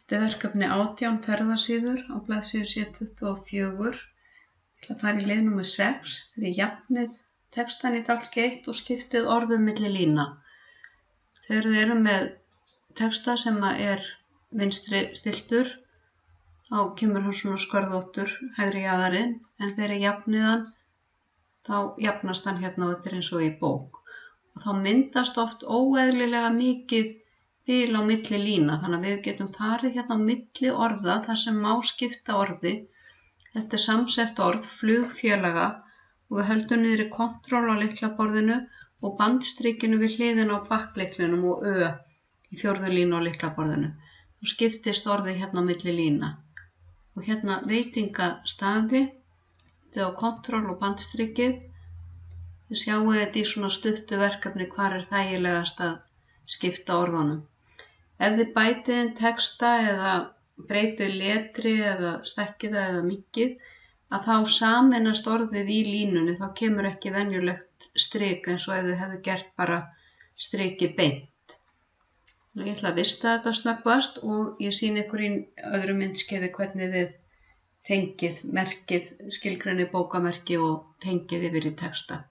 Þetta er verkefni 18 ferðasíður á blaðsíðu 724. Ég ætla að fara í lið númer 6 fyrir jafnið textann í dálki 1 og skiptið orðum milli lína. Þegar þið eru með texta sem er vinstri stiltur, þá kemur hann svona skörðóttur hægri jaðarinn, en þegar ég jafnið hann, þá jafnast hann hérna og þetta er eins og í bók. Og þá myndast oft óeðlilega mikið bil á milli lína, þannig að við getum farið hérna á milli orða þar sem má skipta orði. Þetta er samsett orð, flugfélaga, og við höldum niðri kontról á lyklaborðinu og bandstrikinu við hliðina á bakklyklinum og Ö í 4. línu á lyklaborðinu. Þá skiptist orðið hérna á milli lína. Og hérna veitingastaði, þetta er á kontról og bandstrikið. Þið sjáu þetta í svona stuttu verkefni hvar er þægilegast að skipta orðunum. Ef þið bætið inn texta eða breytið letri eða stekkið það eða minkið, að þá sameinast orðið í línunni, þá kemur ekki venjulegt strik eins og ef þið hefðu gert bara strikið beint. Ég ætla að vista þetta snöggvast og ég sýni ykkur í öðru myndskeiði hvernig þið tengið merkið, skilgreinið bókamerki og tengið yfir í texta.